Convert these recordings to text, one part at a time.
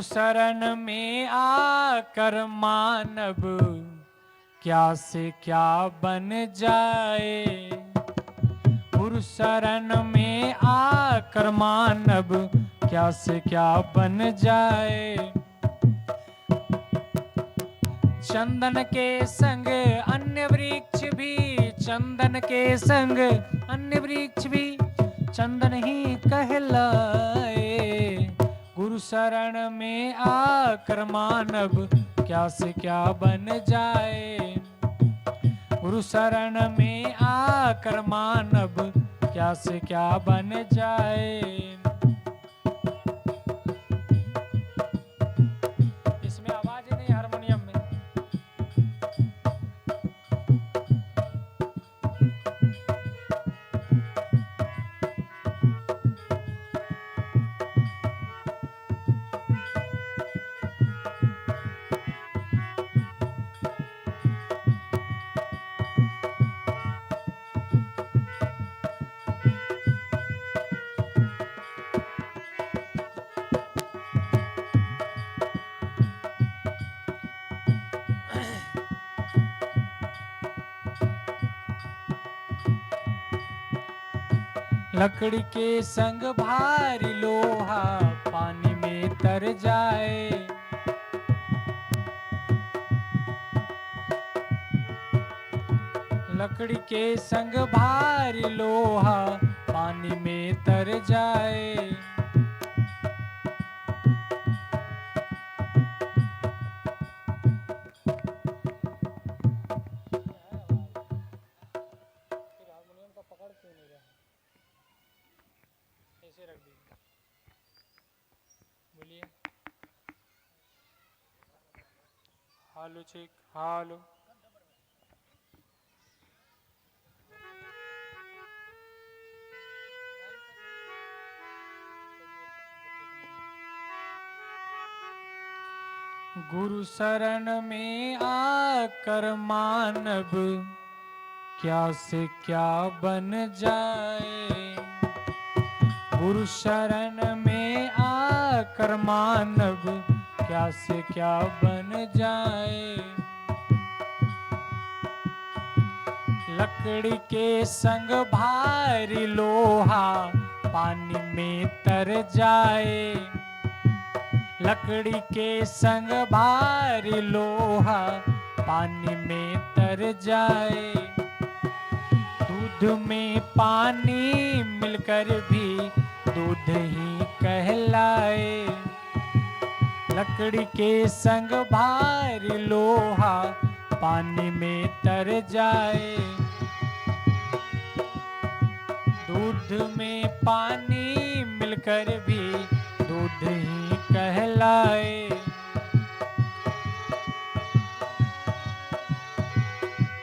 गुरु शरण में आकर मानव क्या से क्या बन जाए। गुरु शरण में आकर मानव क्या से क्या बन जाए। चंदन के संग अन्य वृक्ष भी, चंदन के संग अन्य वृक्ष भी चंदन ही कहलाए। गुरु शरण में आकर मानव क्या से क्या बन जाए। गुरु शरण में आकर मानव क्या से क्या बन जाए। इसमें आवाज नहीं हारमोनियम में। लकड़ी के संग भारी लोहा पानी में तर जाए। लकड़ी के संग भारी लोहा पानी में तर जाए। ऐसे रख दीजिए। बोलिए। हालो चेक, हालो। गुरु शरण में आकर मानव क्या से क्या बन जाए। गुरु शरण में आकर मानव क्या से क्या बन जाए। लकड़ी के संग भारी लोहा पानी में तर जाए। लकड़ी के संग भारी लोहा पानी में तर जाए। दूध में पानी मिलकर भी दूध ही कहलाए। लकड़ी के संग भारी लोहा पानी में तर जाए। दूध में पानी मिलकर भी दूध ही कहलाए।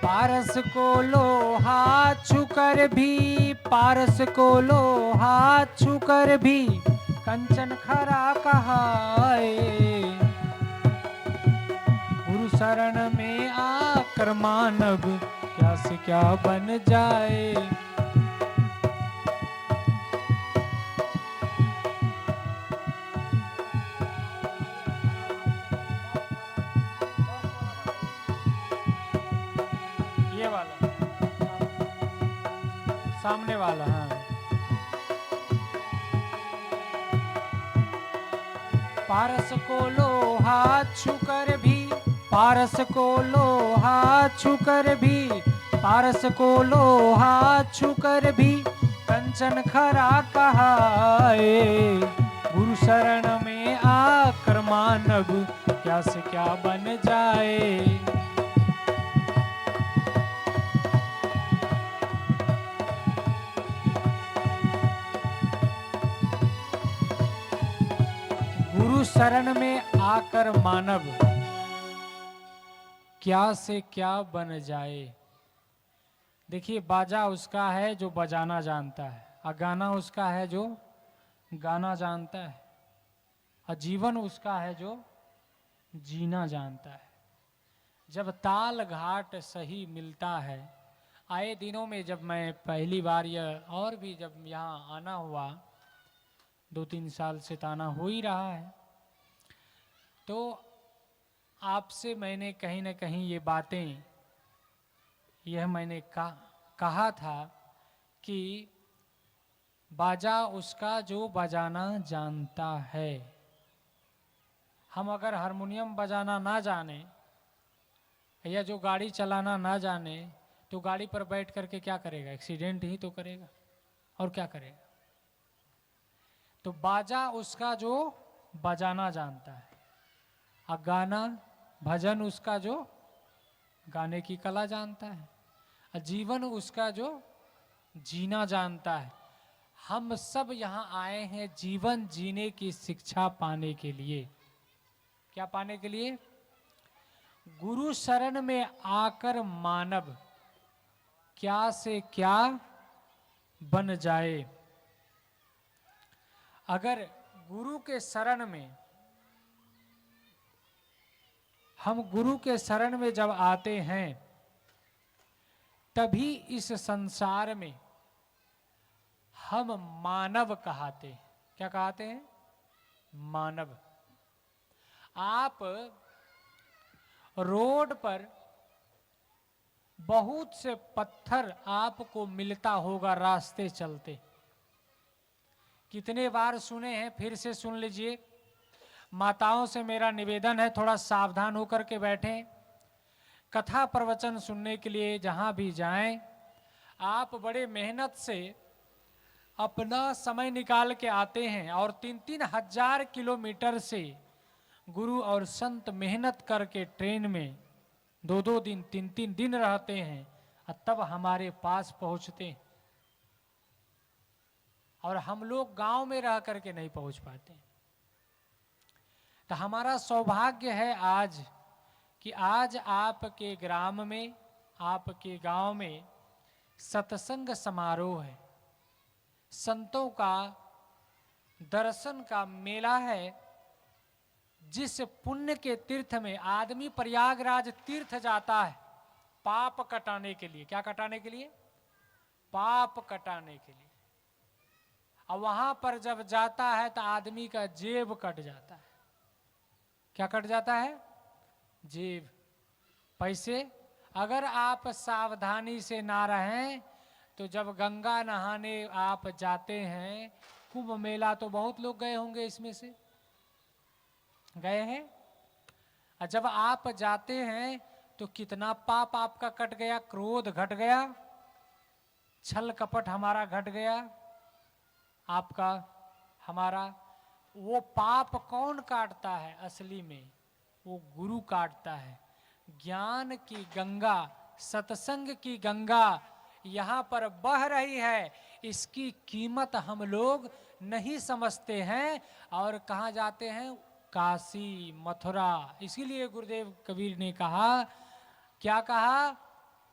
पारस को लोहा छूकर भी, पारस को लोहा छूकर भी कंचन खरा कहाए। गुरु शरण में आकर मानव क्या से क्या बन जाए। ये वाला सामने वाला, हाँ। पारस को लोहा छूकर भी, पारस को लोहा छूकर भी, पारस को लोहा छूकर भी कंचन खरा कहाए। गुरु शरण में आकर मानव क्या से क्या बन जाए। गुरु शरण में आकर मानव क्या से क्या बन जाए। देखिए, बाजा उसका है जो बजाना जानता है, और गाना उसका है जो गाना जानता है, और जीवन उसका है जो जीना जानता है। जब ताल घाट सही मिलता है, आए दिनों में जब मैं पहली बार यह और भी जब यहाँ आना हुआ, 2-3 साल से तो आना हो ही रहा है, तो आपसे मैंने कहीं ना कहीं ये बातें, यह मैंने कहा था कि बाजा उसका जो बजाना जानता है। हम अगर हारमोनियम बजाना ना जाने या जो गाड़ी चलाना ना जाने तो गाड़ी पर बैठ करके क्या करेगा? एक्सीडेंट ही तो करेगा, और क्या करेगा? तो बाजा उसका जो बजाना जानता है, और गाना भजन उसका जो गाने की कला जानता है, और जीवन उसका जो जीना जानता है। हम सब यहाँ आए हैं जीवन जीने की शिक्षा पाने के लिए। क्या पाने के लिए? गुरु शरण में आकर मानव क्या से क्या बन जाए। अगर गुरु के शरण में, हम गुरु के शरण में जब आते हैं तभी इस संसार में हम मानव कहते हैं। क्या कहते हैं? मानव। आप रोड पर बहुत से पत्थर आपको मिलता होगा रास्ते चलते। कितने बार सुने हैं, फिर से सुन लीजिए। माताओं से मेरा निवेदन है, थोड़ा सावधान होकर के बैठें। कथा प्रवचन सुनने के लिए जहां भी जाएं, आप बड़े मेहनत से अपना समय निकाल के आते हैं और 3-3 हजार किलोमीटर से गुरु और संत मेहनत करके ट्रेन में 2-2 दिन 3-3 दिन रहते हैं और तब हमारे पास पहुंचते हैं। और हम लोग गांव में रह करके नहीं पहुंच पाते। तो हमारा सौभाग्य है आज कि आज आपके ग्राम में, आपके गांव में सत्संग समारोह है, संतों का दर्शन का मेला है। जिस पुण्य के तीर्थ में आदमी प्रयागराज तीर्थ जाता है पाप कटाने के लिए। क्या कटाने के लिए? पाप कटाने के लिए। और वहां पर जब जाता है तो आदमी का जेब कट जाता है। क्या कट जाता है? जेब, पैसे। अगर आप सावधानी से ना रहें तो जब गंगा नहाने आप जाते हैं, कुंभ मेला तो बहुत लोग गए होंगे, इसमें से गए हैं। और जब आप जाते हैं तो कितना पाप आपका कट गया। क्रोध घट गया, छल कपट हमारा घट गया, आपका हमारा। वो पाप कौन काटता है असली में? वो गुरु काटता है। ज्ञान की गंगा, सत्संग की गंगा यहाँ पर बह रही है, इसकी कीमत हम लोग नहीं समझते हैं। और कहाँ जाते हैं? काशी, मथुरा। इसीलिए गुरुदेव कबीर ने कहा, क्या कहा?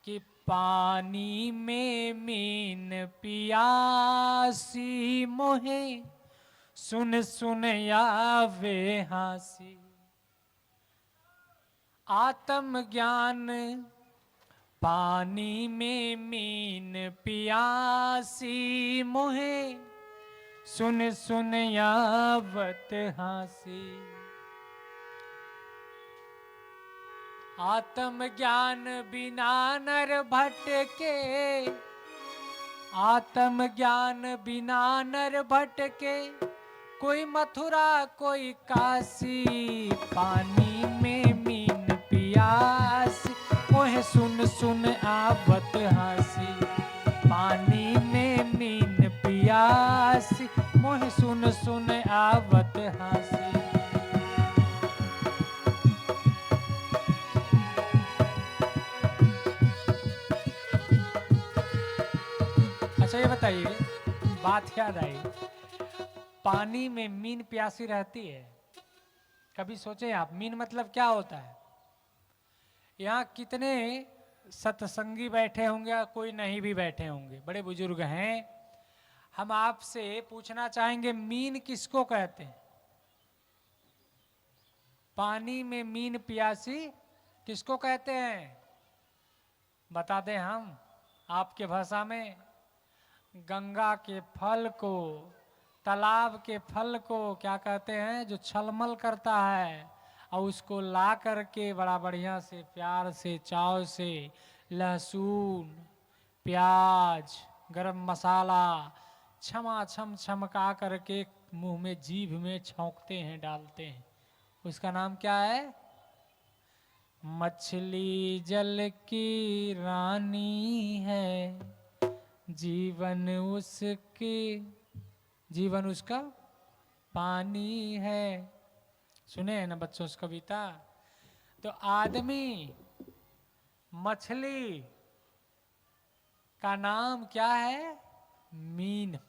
कि पानी में मीन पियासी मोहे, सुन सुन आवे हासी। आत्म ज्ञान पानी में मीन पियासी मोहे, सुन सुन आवत हासी। आत्म ज्ञान बिना नर भटके, आत्म ज्ञान बिना नर भटके। कोई मथुरा कोई काशी, पानी में मीन पियास, मोहे सुन सुन आवत हासी। पानी में मीन पियास, मोहे सुन सुन आवत हासी। अच्छा ये बताइए, बात याद आई, पानी में मीन प्यासी रहती है। कभी सोचे आप, मीन मतलब क्या होता है? यहाँ कितने सत्संगी बैठे होंगे, कोई नहीं भी बैठे होंगे, बड़े बुजुर्ग हैं। हम आपसे पूछना चाहेंगे, मीन किसको कहते हैं? पानी में मीन प्यासी किसको कहते हैं? बता दें हम आपके भाषा में। गंगा के फल को, तालाब के फल को क्या कहते हैं? जो छलमल करता है और उसको ला करके बड़ा बढ़िया से प्यार से चाव से लहसुन प्याज गरम मसाला छमा छम छमका करके मुंह में जीभ में छौंकते हैं, डालते हैं। उसका नाम क्या है? मछली जल की रानी है, जीवन उसका पानी है। सुने हैं ना बच्चों उस कविता? तो आदमी मछली का नाम क्या है? मीन।